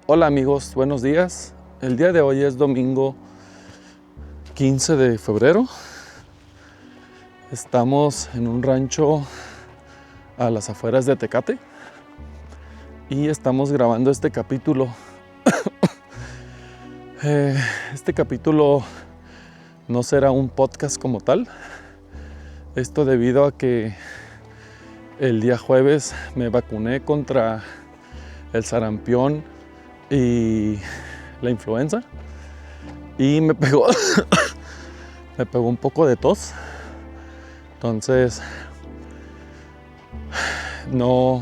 Hola amigos, buenos días. El día de hoy es domingo 15 de febrero. Estamos en un rancho a las afueras de Tecate y estamos grabando este capítulo. Este capítulo no será un podcast como tal. Esto debido a que el día jueves me vacuné contra el sarampión y la influenza y me pegó un poco de tos. Entonces no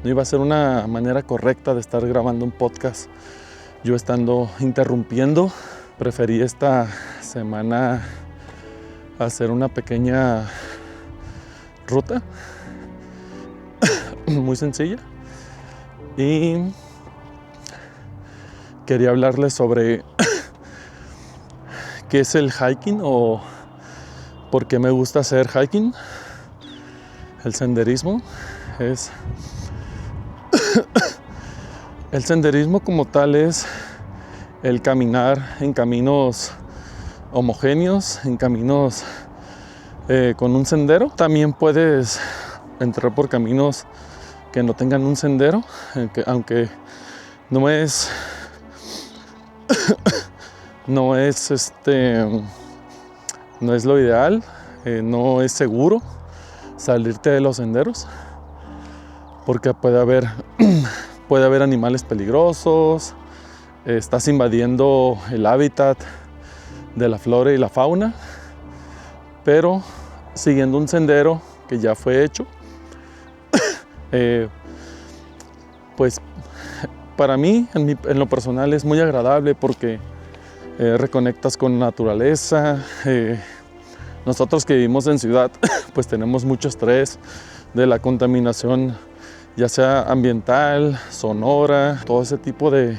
iba a ser una manera correcta de estar grabando un podcast yo estando interrumpiendo. Preferí esta semana hacer una pequeña ruta muy sencilla y quería hablarles sobre qué es el hiking o por qué me gusta hacer hiking. El senderismo como tal es el caminar en caminos homogéneos, en caminos con un sendero. También puedes entrar por caminos que no tengan un sendero, aunque no es lo ideal, no es seguro salirte de los senderos porque puede haber animales peligrosos, estás invadiendo el hábitat de la flora y la fauna, pero siguiendo un sendero que ya fue hecho, pues para mí, en lo personal, es muy agradable porque reconectas con naturaleza. Nosotros que vivimos en ciudad, pues tenemos mucho estrés de la contaminación, ya sea ambiental, sonora, todo ese tipo de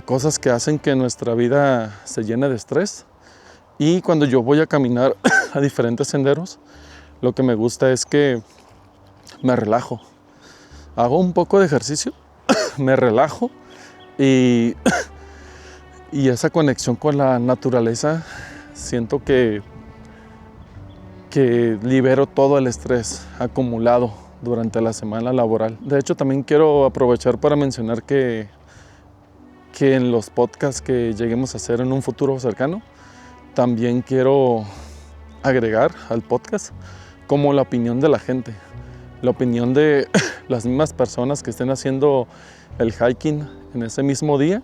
cosas que hacen que nuestra vida se llene de estrés. Y cuando yo voy a caminar a diferentes senderos, lo que me gusta es que me relajo. Hago un poco de ejercicio, me relajo y esa conexión con la naturaleza, siento que libero todo el estrés acumulado durante la semana laboral. De hecho, también quiero aprovechar para mencionar que en los podcasts que lleguemos a hacer en un futuro cercano, también quiero agregar al podcast como la opinión de la gente, la opinión de las mismas personas que estén haciendo el hiking en ese mismo día.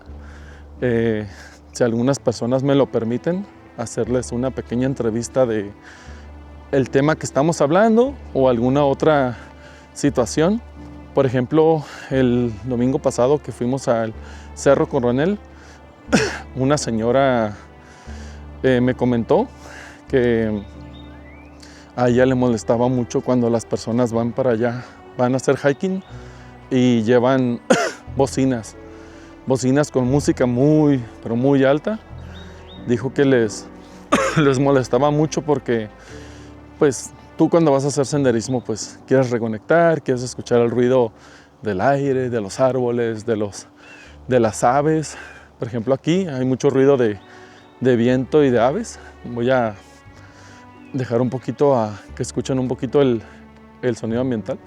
Si algunas personas me lo permiten, hacerles una pequeña entrevista de el tema que estamos hablando o alguna otra situación. Por ejemplo, el domingo pasado que fuimos al Cerro Coronel, una señora me comentó que a ella le molestaba mucho cuando las personas van para allá, van a hacer hiking y llevan bocinas con música muy, pero muy alta. Dijo que les molestaba mucho porque pues tú cuando vas a hacer senderismo pues quieres reconectar, quieres escuchar el ruido del aire, de los árboles, de las aves. Por ejemplo, aquí hay mucho ruido de viento y de aves. Voy a dejar un poquito a que escuchen un poquito el sonido ambiental.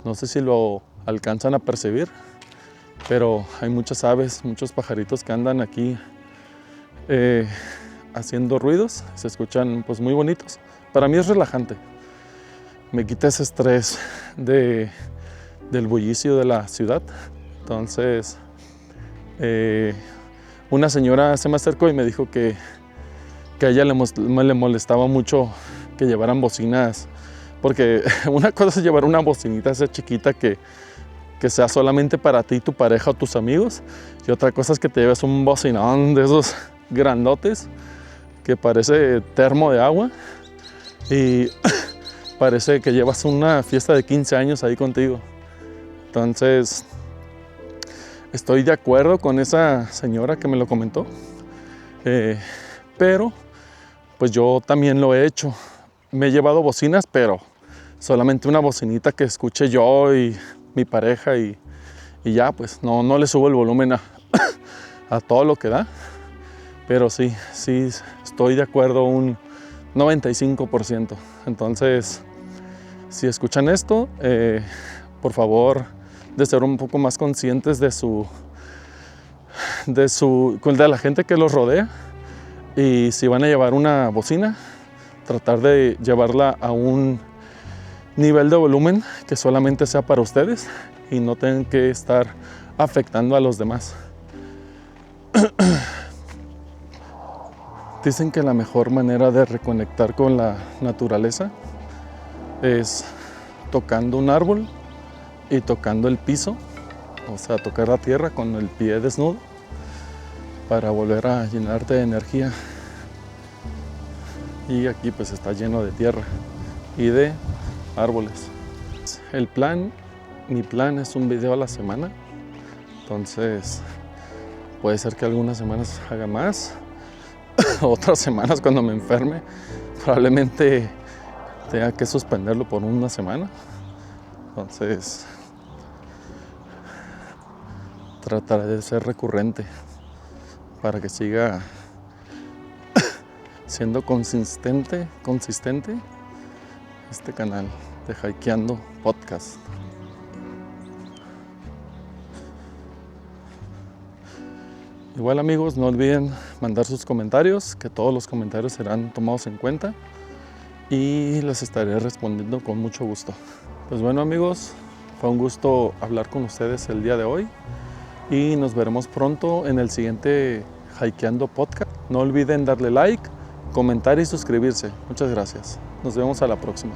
No sé si lo alcanzan a percibir, pero hay muchas aves, muchos pajaritos que andan aquí haciendo ruidos. Se escuchan pues muy bonitos. Para mí es relajante. Me quita ese estrés del bullicio de la ciudad. Entonces, una señora se me acercó y me dijo que a ella le molestaba mucho que llevaran bocinas, porque una cosa es llevar una bocinita esa chiquita que sea solamente para ti, tu pareja o tus amigos, y otra cosa es que te lleves un bocinón de esos grandotes que parece termo de agua y parece que llevas una fiesta de 15 años ahí contigo. Entonces, estoy de acuerdo con esa señora que me lo comentó, pero pues yo también lo he hecho. Me he llevado bocinas, pero solamente una bocinita que escuche yo y mi pareja y ya, pues no le subo el volumen a todo lo que da. Pero sí estoy de acuerdo un 95%. Entonces, si escuchan esto, por favor, de ser un poco más conscientes de la gente que los rodea. Y si van a llevar una bocina, tratar de llevarla a un nivel de volumen que solamente sea para ustedes y no tengan que estar afectando a los demás. Dicen que la mejor manera de reconectar con la naturaleza es tocando un árbol y tocando el piso, o sea, tocar la tierra con el pie desnudo para volver a llenarte de energía. Y aquí pues está lleno de tierra y de árboles. Mi plan es un video a la semana, entonces puede ser que algunas semanas haga más, otras semanas cuando me enferme probablemente tenga que suspenderlo por una semana. Entonces trataré de ser recurrente para que siga siendo consistente este canal de Hikeando Podcast. Igual, amigos, no olviden mandar sus comentarios, que todos los comentarios serán tomados en cuenta y les estaré respondiendo con mucho gusto. Pues bueno, amigos, fue un gusto hablar con ustedes el día de hoy y nos veremos pronto en el siguiente Hikeando Podcast. No olviden darle like, comentar y suscribirse. Muchas gracias. Nos vemos a la próxima.